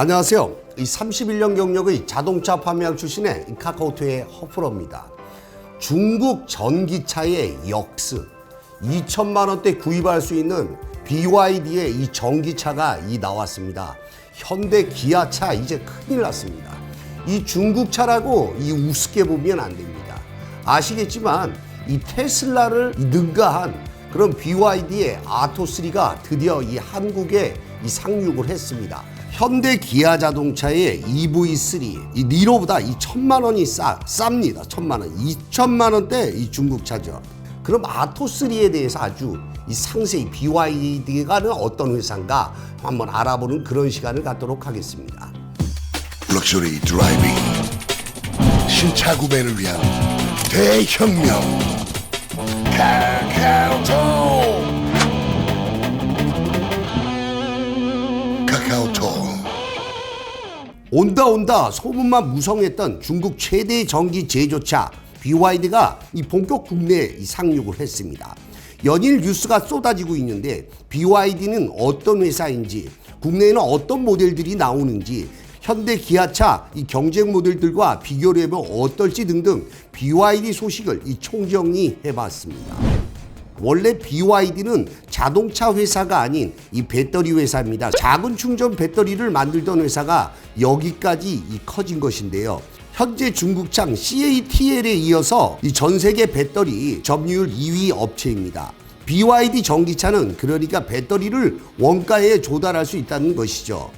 안녕하세요. 이 31년 경력의 자동차 판매왕 출신의 카카오톡의 허프로입니다. 중국 전기차의 역스 2천만 원대 구입할 수 있는 BYD의 이 전기차가 나왔습니다. 현대 기아차 이제 큰일 났습니다. 이 중국차라고 우습게 보면 안 됩니다. 아시겠지만 이 테슬라를 능가한 그런 BYD의 아토3가 드디어 이 한국에 상륙을 했습니다. 현대 기아 자동차의 EV3 이 니로보다 1,000만 원이 쌉니다. 1,000만 원, 2천만 원대 이 중국차죠. 그럼 아토3에 대해서 아주 상세히 BYD가는 어떤 회사인가 한번 알아보는 그런 시간을 갖도록 하겠습니다. 럭셔리 드라이빙 신차 구매를 위한 대혁명 카카오톡. 온다 소문만 무성했던 중국 최대 전기 제조차 BYD가 본격 국내에 상륙을 했습니다. 연일 뉴스가 쏟아지고 있는데 BYD는 어떤 회사인지, 국내에는 어떤 모델들이 나오는지, 현대 기아차 경쟁 모델들과 비교를 해보면 어떨지 등등 BYD 소식을 총정리해봤습니다. 원래 BYD는 자동차 회사가 아닌 배터리 회사입니다. 작은 충전 배터리를 만들던 회사가 여기까지 커진 것인데요. 현재 중국창 CATL에 이어서 전 세계 배터리 점유율 2위 업체입니다. BYD 전기차는 그러니까 배터리를 원가에 조달할 수 있다는 것이죠.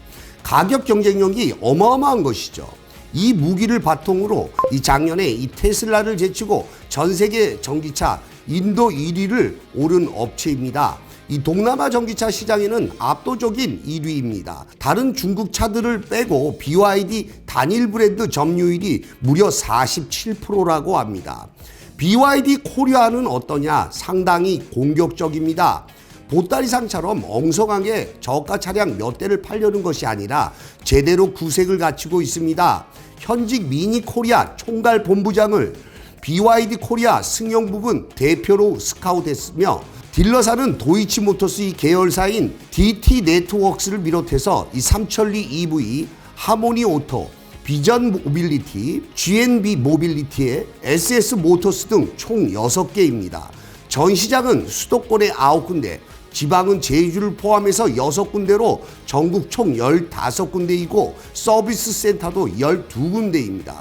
가격 경쟁력이 어마어마한 것이죠. 이 무기를 바탕으로 작년에 테슬라를 제치고 전 세계 전기차 인도 1위를 오른 업체입니다. 동남아 전기차 시장에는 압도적인 1위입니다. 다른 중국 차들을 빼고 BYD 단일 브랜드 점유율이 무려 47%라고 합니다. BYD 코리아는 어떠냐? 상당히 공격적입니다. 보따리상처럼 엉성하게 저가 차량 몇 대를 팔려는 것이 아니라 제대로 구색을 갖추고 있습니다. 현직 미니 코리아 총괄 본부장을 BYD 코리아 승용 부분 대표로 스카우트했으며 딜러사는 도이치모터스 계열사인 DT 네트워크스를 비롯해서 삼천리 EV, 하모니 오토, 비전 모빌리티, GNB 모빌리티의 SS 모터스 등 총 6개입니다. 전 시장은 수도권에 9군데, 지방은 제주를 포함해서 6군데로 전국 총 15군데이고 서비스 센터도 12군데입니다.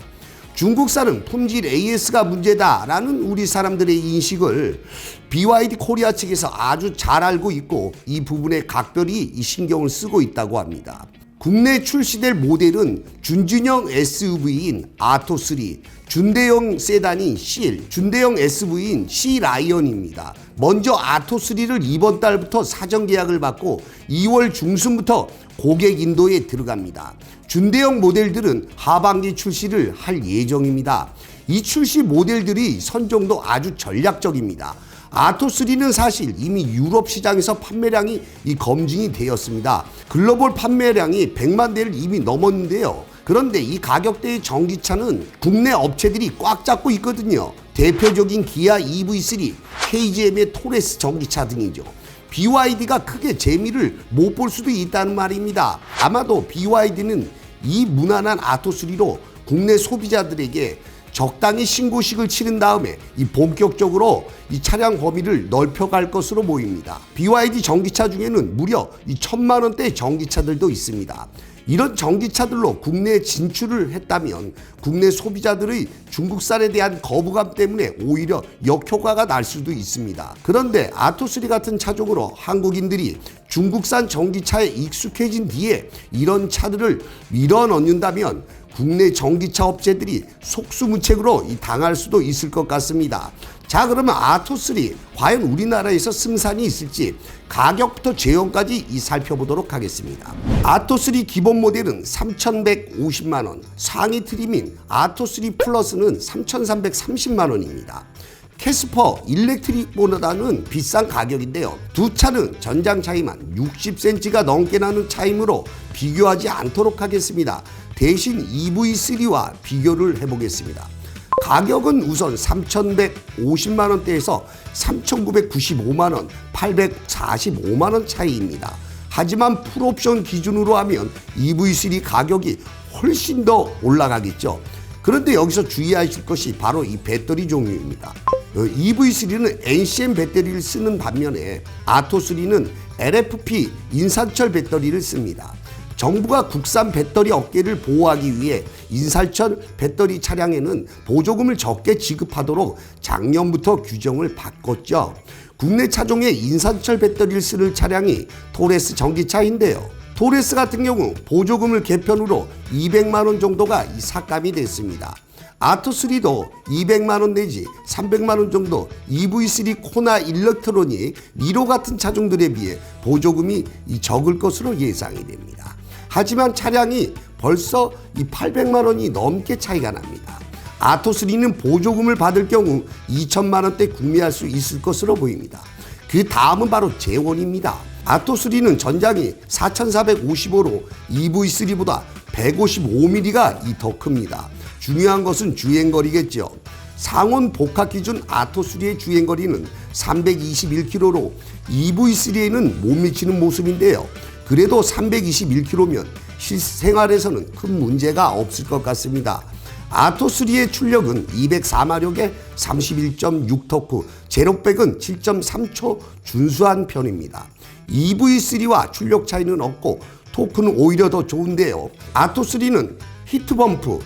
중국산은 품질 AS가 문제다라는 우리 사람들의 인식을 BYD 코리아 측에서 아주 잘 알고 있고 이 부분에 각별히 신경을 쓰고 있다고 합니다. 국내 출시될 모델은 준준형 SUV인 아토3, 준대형 세단인 CL, 준대형 SUV인 C-라이언입니다. 먼저 아토3를 이번 달부터 사전 계약을 받고 2월 중순부터 고객 인도에 들어갑니다. 준대형 모델들은 하반기 출시를 할 예정입니다. 이 출시 모델들이 선정도 아주 전략적입니다. 아토3는 사실 이미 유럽 시장에서 판매량이 검증이 되었습니다. 글로벌 판매량이 100만 대를 이미 넘었는데요. 그런데 이 가격대의 전기차는 국내 업체들이 꽉 잡고 있거든요. 대표적인 기아 EV3, KGM의 토레스 전기차 등이죠. BYD가 크게 재미를 못 볼 수도 있다는 말입니다. 아마도 BYD는 이 무난한 아토3로 국내 소비자들에게 적당히 신고식을 치른 다음에 본격적으로 차량 범위를 넓혀갈 것으로 보입니다. BYD 전기차 중에는 무려 1,000만 원대 전기차들도 있습니다. 이런 전기차들로 국내에 진출을 했다면 국내 소비자들의 중국산에 대한 거부감 때문에 오히려 역효과가 날 수도 있습니다. 그런데 아토3 같은 차종으로 한국인들이 중국산 전기차에 익숙해진 뒤에 이런 차들을 밀어넣는다면 국내 전기차 업체들이 속수무책으로 당할 수도 있을 것 같습니다. 자, 그러면 아토3 과연 우리나라에서 승산이 있을지 가격부터 제형까지 살펴보도록 하겠습니다. 아토3 기본 모델은 3,150만 원, 상위 트림인 아토3 플러스는 3,330만 원입니다. 캐스퍼 일렉트릭보다는 비싼 가격인데요. 두 차는 전장 차이만 60cm가 넘게 나는 차이므로 비교하지 않도록 하겠습니다. 대신 EV3와 비교를 해보겠습니다. 가격은 우선 3,150만원대에서 3,995만원, 845만원 차이입니다. 하지만 풀옵션 기준으로 하면 EV3 가격이 훨씬 더 올라가겠죠. 그런데 여기서 주의하실 것이 바로 이 배터리 종류입니다. EV3는 NCM 배터리를 쓰는 반면에 아토3는 LFP 인산철 배터리를 씁니다. 정부가 국산 배터리 업계를 보호하기 위해 인산철 배터리 차량에는 보조금을 적게 지급하도록 작년부터 규정을 바꿨죠. 국내 차종에 인산철 배터리를 쓰는 차량이 토레스 전기차인데요. 토레스 같은 경우 보조금을 개편으로 200만 원 정도가 삭감이 됐습니다. 아토3도 200만 원 내지 300만 원 정도 EV3 코나 일렉트로닉, 니로 같은 차종들에 비해 보조금이 적을 것으로 예상이 됩니다. 하지만 차량이 벌써 이 800만 원이 넘게 차이가 납니다. 아토3는 보조금을 받을 경우 2천만 원대 구매할 수 있을 것으로 보입니다. 그 다음은 바로 제원입니다. 아토3는 전장이 4455로 EV3보다 155mm가 더 큽니다. 중요한 것은 주행거리겠죠. 상온 복합 기준 아토3의 주행거리는 321km로 EV3에는 못 미치는 모습인데요. 그래도 321km면 실생활에서는 큰 문제가 없을 것 같습니다. 아토3의 출력은 204마력에 31.6토크, 제로백은 7.3초 준수한 편입니다. EV3와 출력 차이는 없고 토크는 오히려 더 좋은데요. 아토3는 히트범프,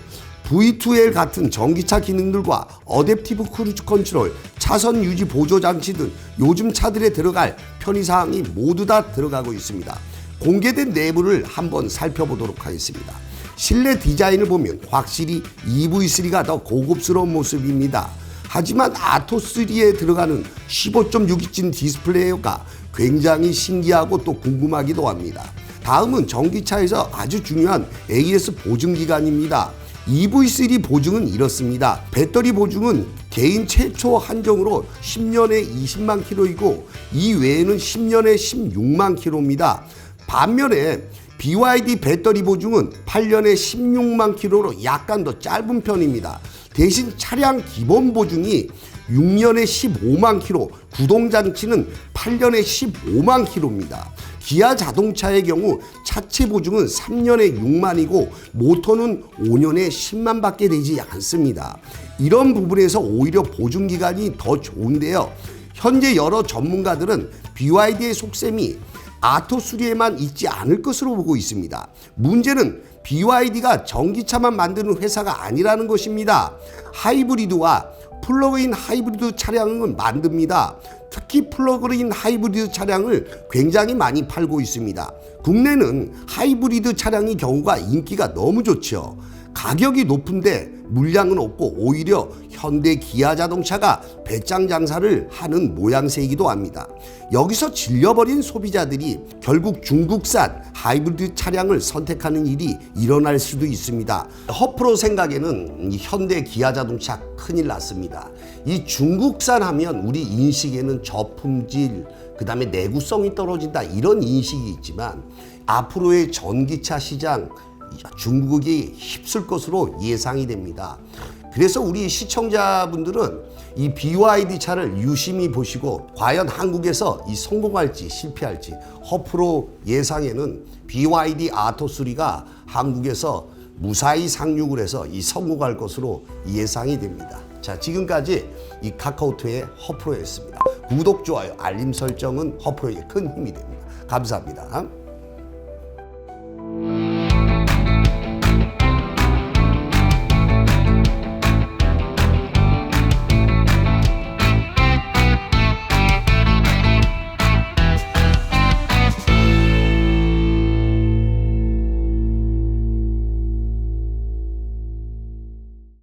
V2L 같은 전기차 기능들과 어댑티브 크루즈 컨트롤, 차선 유지 보조 장치 등 요즘 차들에 들어갈 편의사항이 모두 다 들어가고 있습니다. 공개된 내부를 한번 살펴보도록 하겠습니다. 실내 디자인을 보면 확실히 EV3가 더 고급스러운 모습입니다. 하지만 아토3에 들어가는 15.6인치 디스플레이가 굉장히 신기하고 또 궁금하기도 합니다. 다음은 전기차에서 아주 중요한 AS 보증기간입니다. EV3 보증은 이렇습니다. 배터리 보증은 개인 최초 한정으로 10년에 20만 킬로이고 이 외에는 10년에 16만 킬로입니다. 반면에 BYD 배터리 보증은 8년에 16만 킬로로 약간 더 짧은 편입니다. 대신 차량 기본 보증이 6년에 15만 킬로, 구동장치는 8년에 15만 킬로입니다. 기아 자동차의 경우 차체 보증은 3년에 6만이고 모터는 5년에 10만 밖에 되지 않습니다. 이런 부분에서 오히려 보증 기간이 더 좋은데요. 현재 여러 전문가들은 BYD의 속셈이 아토3에만 있지 않을 것으로 보고 있습니다. 문제는 BYD가 전기차만 만드는 회사가 아니라는 것입니다. 하이브리드와 플러그인 하이브리드 차량을 만듭니다. 특히 플러그인 하이브리드 차량을 굉장히 많이 팔고 있습니다. 국내는 하이브리드 차량의 경우가 인기가 너무 좋죠. 가격이 높은데 물량은 없고 오히려 현대 기아 자동차가 배짱 장사를 하는 모양새이기도 합니다. 여기서 질려버린 소비자들이 결국 중국산 하이브리드 차량을 선택하는 일이 일어날 수도 있습니다. 허프로 생각에는 이 현대 기아 자동차 큰일 났습니다. 이 중국산 하면 우리 인식에는 저품질, 그 다음에 내구성이 떨어진다 이런 인식이 있지만 앞으로의 전기차 시장 중국이 휩쓸 것으로 예상이 됩니다. 그래서 우리 시청자분들은 이 BYD 차를 유심히 보시고 과연 한국에서 이 성공할지 실패할지 허프로 예상에는 BYD 아토3가 한국에서 무사히 상륙을 해서 이 성공할 것으로 예상이 됩니다. 자, 지금까지 이 카카오톡의 허프로였습니다. 구독, 좋아요, 알림 설정은 허프로에게 큰 힘이 됩니다. 감사합니다.